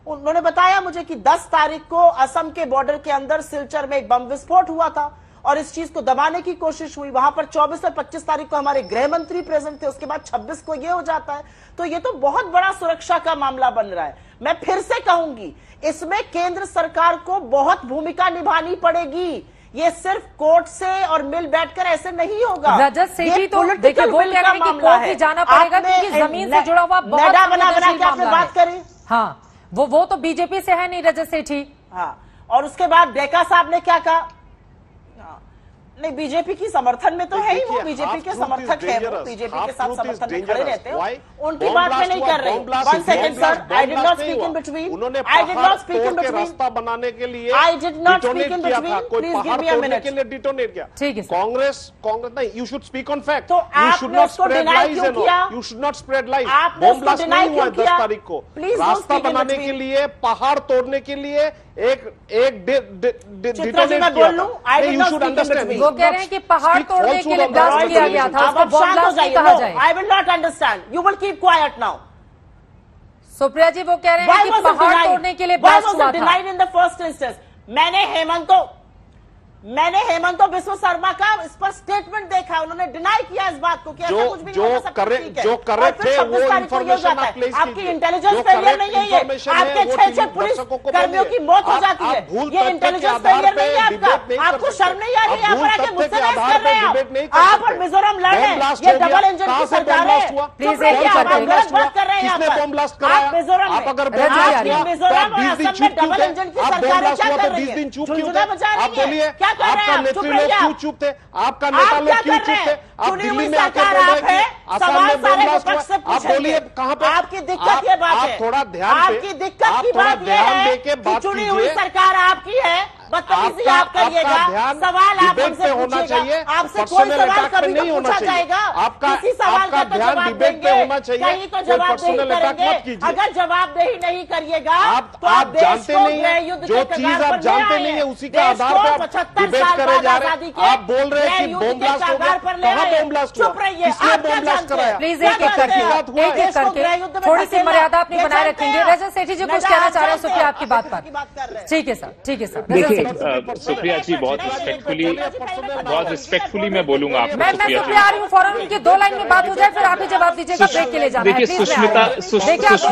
उन्होंने बताया मुझे कि 10 तारीख को असम के बॉर्डर के अंदर सिलचर में एक बम विस्फोट हुआ था और इस चीज को दबाने की कोशिश हुई। वहां पर 24 और 25 तारीख को हमारे गृह मंत्री प्रेजेंट थे, उसके बाद 26 को ये हो जाता है। तो ये तो बहुत बड़ा सुरक्षा का मामला बन रहा है। मैं फिर से कहूंगी, इसमें केंद्र सरकार को बहुत भूमिका निभानी पड़ेगी। ये सिर्फ कोर्ट से और मिल बैठकर ऐसे नहीं होगा।
रजत सेठी तो देखिए वो कह रहे हैं कि कोर्ट भी जाना पड़ेगा क्योंकि जमीन से जुड़ा हुआ बहुत
बना के आपने बात करी।
हाँ, वो तो बीजेपी से है नहीं रजत सेठी।
हाँ, और उसके बाद डेका साहब ने क्या कहा? नहीं, बीजेपी की समर्थन में तो है ही, वो बीजेपी के समर्थक है, वो बीजेपी के साथ समर्थन में खड़े रहते हैं, उनकी बात में नहीं कर रहे। 1 second sir, I did not speak in between,
उन्होंने
I did not speak in between,
रास्ता बनाने के लिए
I did not speak in between, please give me a minute
के लिए डिटोनेट किया।
ठीक है
कांग्रेस नहीं, you should speak on fact,
तो
यू शुड
आपने
नॉट
उसको
स्प्रेड
डिनाई
लाइज
क्यों किया?
You should not spread lies.
आपने
बॉम्ब
उसको
ब्लास्ट
डिनाई
नहीं हुआ
क्यों
10
किया?
तारीख को,
प्लीज
रास्ता बनाने के लिए, पहाड़ तोड़ने के लिए एक
चित्रा मैं बोल लूं, आई did not speak in between.
वो कह रहे हैं कि पहाड़ तोड़ने के लिए ब्लास्ट किया गया था, उसको बॉम्ब ब्लास्ट नहीं कहा जाए।
I will not understand, you will keep quiet now.
Supriya ji वो कह रहे हैं कि पहाड़ तोड़ने के लिए ब्लास्ट हुआ था।
Denied in the first instance. मैंने हेमंत बिस्व शर्मा का इस पर स्टेटमेंट देखा, उन्होंने डिनाई किया इस बात को कि ऐसा कुछ भी नहीं हो सकता।
जो करेक्ट थे वो इंफॉर्मेशन आप प्लेस कीजिए।
आपकी इंटेलिजेंस फेलियर नहीं है ये, आपके 6 पुलिस कर्मियों की मौत हो जाती है, ये इंटेलिजेंस फेलियर नहीं है आपका। आपको शर्म नहीं आ रही है यहाँ पर आके मुझसे बहस कर रहे हैं आप और मिजोरम लड़ रहे हैं, ये डबल इंजन की सरकार है।
प्लीज एक ही
आप गलत बात कर रहे हैं यहाँ पर। आप मिजोरम में, मिजोरम और असम में डबल इंजन की सरकार है, क्या कर रही है? झुंझुना बजा रही है, क्या कर रहे हैं?
आपका नेत्री लोग क्यों चुप थे? आपका नेता लोग क्यों चुप थे? आप दिल्ली में आके बोल रहे हैं असम में बम ब्लास्ट हुआ। आप बोलिए कहां पे?
आपकी दिक्कत ये बात है,
आप थोड़ा ध्यान
आपकी दिक्कत की बात ये है कि चुनी हुई सरकार आपकी है, बदतमीजी आप करिएगा, सवाल आप हमसे पूछिएगा, आपसे कोई सवाल कभी नहीं पूछा जाएगा, किसी सवाल का तो जवाब देंगे, कहीं तो जवाबदेही करेंगे। अगर जवाबदेही नहीं करिएगा तो आप जानते नहीं है जो चीज आप जानते नहीं है उसी के आधार पर 75 साल बाद आजादी के
आप बोल रहे हैं कि बम ब्लास्ट हो गया, कहां बम ब्लास्ट हुआ?
चुप रहिए,
किसने
आप
बम ब्लास्ट कराया?
प्लीज एक एक करके थोड़ी सी मर्यादा अपनी बनाए रखेंगे। रजत सेठी जी कुछ कहना चाह रहे हैं सुप्रिया आपकी बात पर। ठीक है सर, ठीक है सर।
सुप्रिया जी बहुत रिस्पेक्टफुली मैं बोलूंगा आपको।
मैं सुप्रिया आ रही हूँ, फौरन उनकी 2 लाइन में बात हो जाए फिर आप ही जवाब दीजिएगा, ब्रेक के लिए जाना है।
देखिए सुष्मिता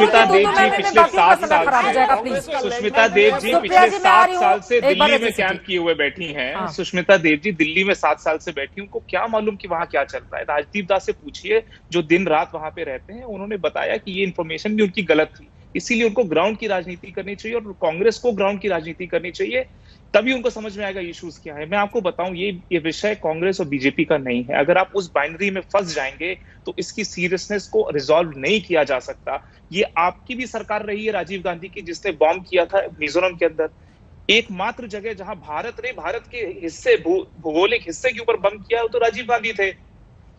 देव जी पिछले 7 साल से दिल्ली में कैंप किए हुए बैठी हैं। सुष्मिता देव जी दिल्ली में 7 साल से बैठी, उनको क्या मालूम कि वहां क्या चल रहा है? राजदीप दास से पूछिए जो दिन रात वहां पे रहते हैं, उन्होंने बताया कि ये इन्फॉर्मेशन भी उनकी गलत थी, इसीलिए उनको ग्राउंड की राजनीति करनी चाहिए और कांग्रेस को ग्राउंड की राजनीति करनी चाहिए, तभी उनको समझ में आएगा इश्यूज क्या है। मैं आपको बताऊं ये विषय कांग्रेस और बीजेपी का नहीं है। अगर आप उस बाइनरी में फंस जाएंगे तो इसकी सीरियसनेस को रिजॉल्व नहीं किया जा सकता। ये आपकी भी सरकार रही है राजीव गांधी की, जिसने बॉम्ब किया था मिजोरम के अंदर। एकमात्र जगह जहां भारत के हिस्से भौगोलिक हिस्से के ऊपर बम किया तो राजीव गांधी थे।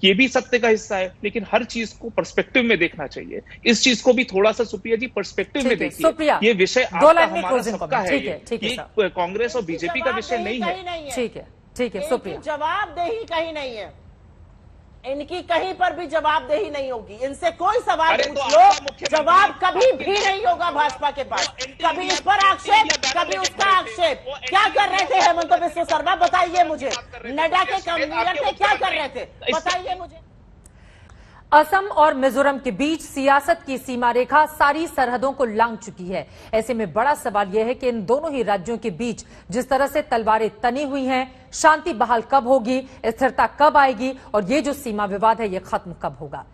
ये भी सत्य का हिस्सा है, लेकिन हर चीज को पर्सपेक्टिव में देखना चाहिए। इस चीज को भी थोड़ा सा सुप्रिया जी पर्सपेक्टिव में देखिए। ये विषय आपका हमारा सबका है, ये कांग्रेस और बीजेपी का विषय नहीं है।
ठीक है, ठीक है सुप्रिया।
जवाबदेही कहीं नहीं है, इनकी कहीं पर भी जवाबदेही नहीं होगी। इनसे कोई सवाल पूछ लो, जवाब कभी भी नहीं होगा भाजपा के पास। कभी इस पर आक्षेप, कभी उसका आक्षेप। क्या कर रहे थे हेमंत बिस्व शर्मा, बताइए मुझे। नड्डा के कन्वीनर थे, क्या कर रहे थे बताइए मुझे।
असम और मिजोरम के बीच सियासत की सीमा रेखा सारी सरहदों को लांघ चुकी है। ऐसे में बड़ा सवाल यह है कि इन दोनों ही राज्यों के बीच जिस तरह से तलवारें तनी हुई हैं, शांति बहाल कब होगी, स्थिरता कब आएगी और ये जो सीमा विवाद है ये खत्म कब होगा।